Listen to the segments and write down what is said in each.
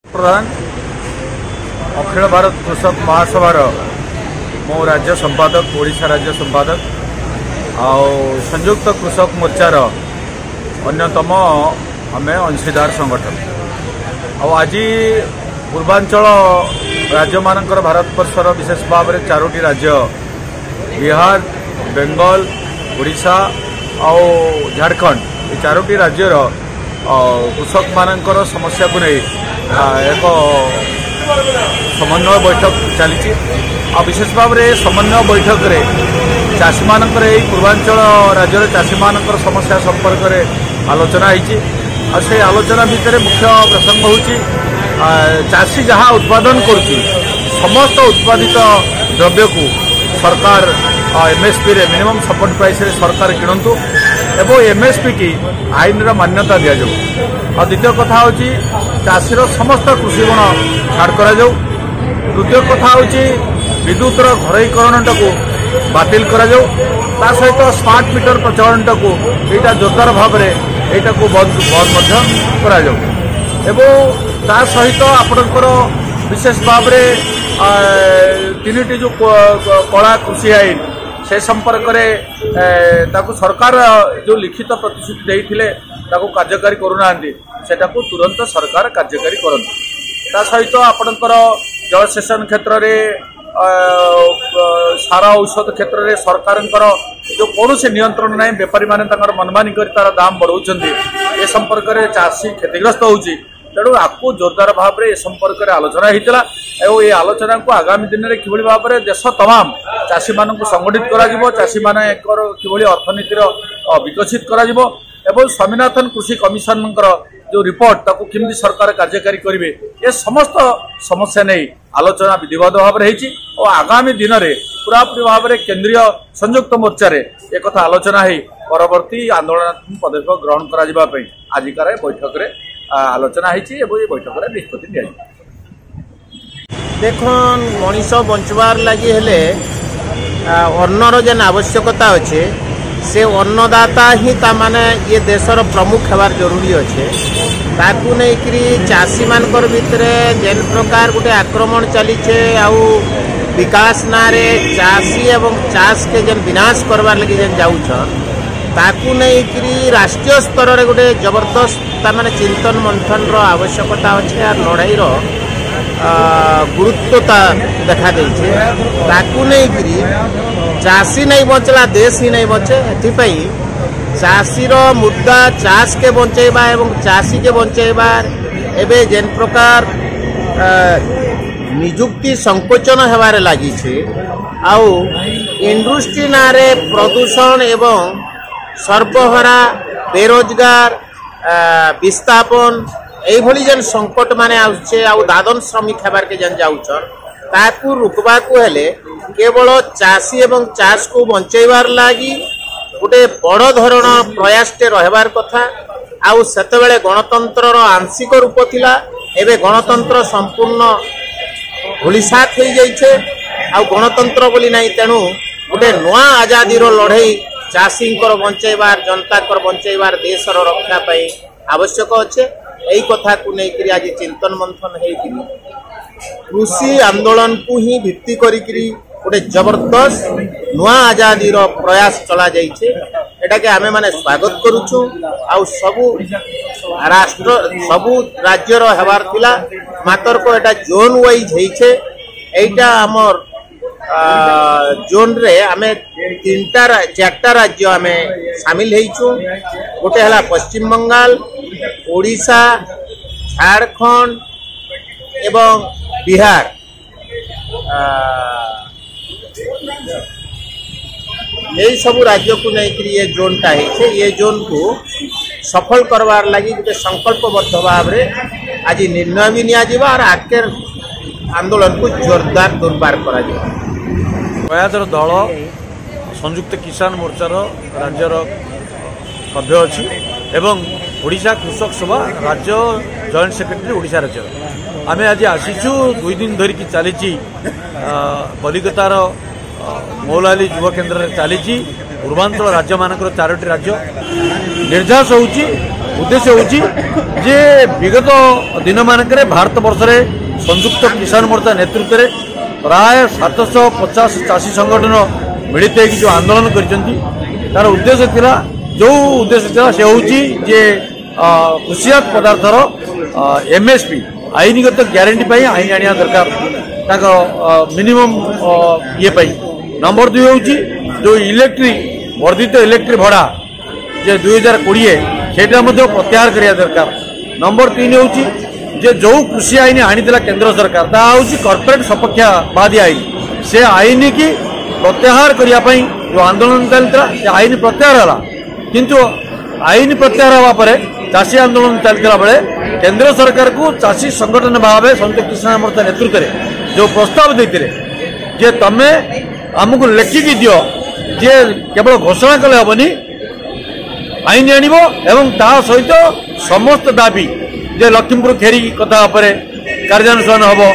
प्रधान अखिल भारत कृषक महासभार मो राज्य संपादक ओडिशा राज्य संपादक संयुक्त कृषक मोर्चार अन्यतम आम अंशीदार संगठन आज पूर्वांचल राज्य मानकर भारतवर्षर विशेष भाव में 4टी राज्य बिहार, बेंगल, ओडिशा और झारखंड ये 4टी राज्यर कृषक मानकर समस्या को नहीं एक समन्वय बैठक चली विशेष भाव में समन्वय बैठक रे चाषी मानकर पूर्वांचल राज्य चाषी मानकर समस्या संपर्क में आलोचना होती आलोचना भितर मुख्य प्रसंग होची चाषी जहाँ उत्पादन करुच्ची समस्त उत्पादित द्रव्य को सरकार एमएसपी रे मिनिमम सपोर्ट प्राइस रे सरकार किणतु एवं एमएसपी की आईन मान्यता दि जाऊ। द्वितीय कथा होची चाषीर समस्त कृषि ऋण छाड़ करा जाऊ। तृतीय कथा होची विद्युतर घरोईकरण को बातिल करा जाऊ। ता सहित स्मार्ट मीटर प्रचलन को यहाँ जोरदार भाव में यहाँ को बंद करा जाऊ। एवं ता सहित आपणकर विशेष भाव में 3टी जो कला कृषि आईन से संपर्क में सरकार जो लिखित प्रतिश्रुति देते कार्यकारी करूना सेटा को तुरंत सरकार कार्यकारी करता सहित आपणकर जलसेचन क्षेत्र में सार औषध क्षेत्र में सरकार जो कौन से नियंत्रण ना बेपारी मैंने मनमानी कर तार दाम बढ़ाऊँ ए संपर्क में चाषी क्षतिग्रस्त होची तेणु आपको जोरदार भाव में संपर्क में आलोचना होता और ये आलोचना को आगामी दिन में किभली भाव में देश तमाम चाषी मानक संगठित करा चाषी मान किभली अर्थनीतिर विकसित करा एवं स्वामीनाथन कृषि कमिशन जो रिपोर्ट ताकू किमती सरकार कार्यकारी करेंगे ये समस्त समस्या नहीं आलोचना विधिवत भाव में होती और आगामी दिन में पूरापूरी भाव में केंद्रीय संयुक्त मोर्चा एक आलोचना हो परवर्ती आंदोलन पदक्षेप ग्रहण कर आजिकार बैठक में आलोचना होती बैठक में निष्पत्ति दि देख मनीष बंचवार लगी हेले अन्नर जेन आवश्यकता अच्छे से अन्नदाता ही तामाने ये देशर प्रमुख होवार जरूरी अच्छे ताकू नहीं चाषी मानकर भितर जेन प्रकार गोटे आक्रमण चली आउ विकास नारे चाषी एवं चाष के जेन विनाश करवार लगी जेन जाऊछन ताकू नहीं राष्ट्रीय स्तर रे गोटे जबरदस्त तामाने चिंतन मंथन रो आवश्यकता अच्छे और लड़ाई रो गुरुत्वता देखा देछे ताकू नहीं चाषी नहीं बचला देश ही नहीं बचे एथिपाई चाषीर मुद्दा चाष के बंचेबा एवं चाषी के बंचेबार एबे जेन प्रकार निजुक्ति संकोचन हेबारे लागि छे आउ इंडस्ट्री नारे प्रदूषण एवं सर्वहरा बेरोजगार विस्थापन एभली जेन संकट माने आउछे आउ दादन श्रमिक हेबार के जेन जाउछन ताकू रुकबा को हेले केवल चाषी एवं चाष को बंचेबार लागि गोटे बड़ धरण प्रयासटे रहबार कथा आउ सेतेबेले गणतंत्र आंशिक रूप थिला एबे गणतंत्र संपूर्ण भूलिसात हो जाइछे आउ गणतंत्र बोली नहीं तेणु गोटे नवा आजादी रो लड़ाई चाषी बंचेबार जनता बंचेबार देशर रक्षा पाई आवश्यक अच्छे यही कथा को लेकर आज चिंतन मंथन होती कृषि आंदोलन को ही भित्ति करी गोटे जबरदस्त नुआ आजादी रो प्रयास चला जाइए एटा के आमे माने स्वागत करूछु आउ सबु राष्ट्र सबु राज्य रो हेबार थिला मातर को एटा जोन वाइज होइछे एटा हमर जोन रे आमे 4टा राज्य आमे शामिल होइछु गोटे हला पश्चिम बंगाल ओडिशा झारखंड एवं बिहार यही सब राज्य को नहीं ये जोन टा है ये जोन को सफल करवार लगी गोटे संकल्पबद्ध भाव में आज निर्णय भी निया और आगे आंदोलन को जोरदार दुर्बार करा प्रयासर दल संयुक्त किसान मोर्चार राज्यर सभ्य अच्छी एवं ओडिशा कृषक सभा राज्य जॉइंट सेक्रेटरी ओडिशा राज्य आम आज आसीचु 2 दिन धरिकी चली कलिकतार मौलाली युव केन्द्र चली पूर्वांचल राज्य मानकर 4टी राज्य निर्यास होची उद्देश्य होची जे विगत दिन मानकरे भारत वर्ष रे संयुक्त किसान मोर्चा नेतृत्व में प्राय 750 चाषी संगठन मिलित होकर जो आंदोलन करछंती तार उद्देश्य थिला जो उद्देश्य थिला से होची जे कृषिजात पदार्थर एमएसपी आईनगत ग्यारंटी पाई आईन आनिया दरकार ताको मिनिमम ये पाई। नंबर 2 होची जो इलेक्ट्रिक वर्धित इलेक्ट्रिक भड़ा जे 2020 सेटा मध्य प्रत्याहार करिया दरकार। नंबर 3 होची जे जो कृषि आईन आनीला केंद्र सरकार ता होची कॉर्पोरेट सपक्षवादी आईन से आईन की प्रत्याहार करिया पई जो आंदोलन चलता से आईन प्रत्याहार हला किंतु आईन प्रत्याहार हवा परे चाषी आंदोलन चलता बेले केंद्र सरकार को चाषी संगठन भाव संयुक्त किसान मोर्चा नेतृत्व में जो प्रस्ताव देते जे तमे आमको लेखिकी दियो जे केवल घोषणा कले हेनी आईन आनिबो एवं ता सहित समस्त दाबी जे लखीमपुर खेरी कथा उपरे कार्यानुष्ठान हबो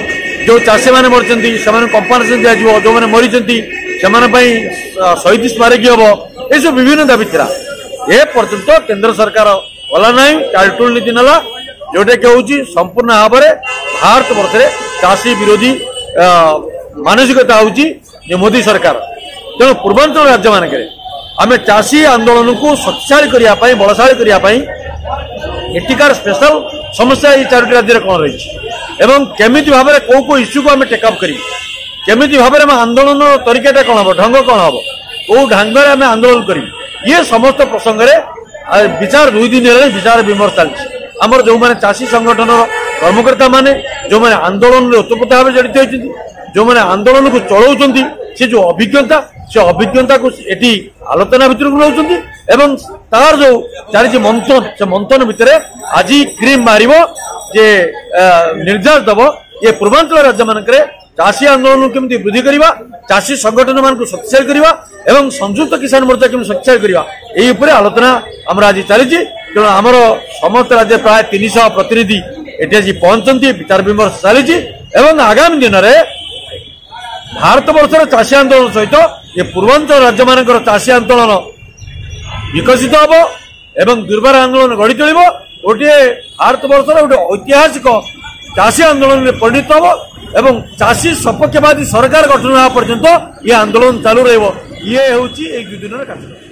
जो चाषी माने मरचंती सेमान कंपनसेशन दिया जिवो जो माने मरिचंती सेमान पई शहीद स्मारक हबो ए सब विभिन्न दाबी थिला ए पर्यंत केंद्र सरकार वाला नहीं टालटुल नीति नाला जोटा कि हूँ संपूर्ण भाव में भारत वर्ष में चाषी विरोधी मानसिकता हूँ मोदी सरकार तेणु पूर्वांचल राज्य मानक आम चाषी आंदोलन को शक्तिशाली करने बलशाली करने एटिकार स्पेशल समस्या ये 4टी राज्य कौन रही एवं केमी भाव में कौ कौ इश्यू को आम टेकअप कमी भाव में आंदोलन तरीका कौन हम ढंग कौन हम कौ ढंग आम आंदोलन कर ये समस्त प्रसंग में विचार 2 दिन विचार विमर्श चलती आमर जो मैंने चाषी संगठन कर्मकर्ता माने जो मैंने आंदोलन में उत्पत्ति भाव जड़ित होती जो मैंने आंदोलन को चलाउछंती से जो अभिज्ञता को एटी आलोचना भितर नौकरी एवं तार जो चली मंथन से मंथन भितर आज क्रीम बाहर जे निर्देश दब ये पूर्वांचल राज्य मानक चाषी आंदोलन केमती वृद्धि करवा चाषी संगठन मान को शक्तिशाली करवा एवं संयुक्त किसान मोर्चा केमती शक्तिशाली करवा यही आलोचना आमर आज चली तेणु आमर समस्त राज्य प्राय 300 प्रतिनिधि एटी आज पहुंचती विचार विमर्श चली आगामी दिन में भारत वर्ष चाषी आंदोलन सहित ये पूर्वांचल राज्य मान चाषी आंदोलन विकसित हम एवं दुर्बार आंदोलन गढ़ी चल गोटे भारत वर्ष गोटे ऐतिहासिक चाषी आंदोलन में परिणत हम एवं चाषी सपक्षवादी सरकार गठन होगा पर्यंत ये आंदोलन चालू रही ये हूँ 1-2 दिन कार्य।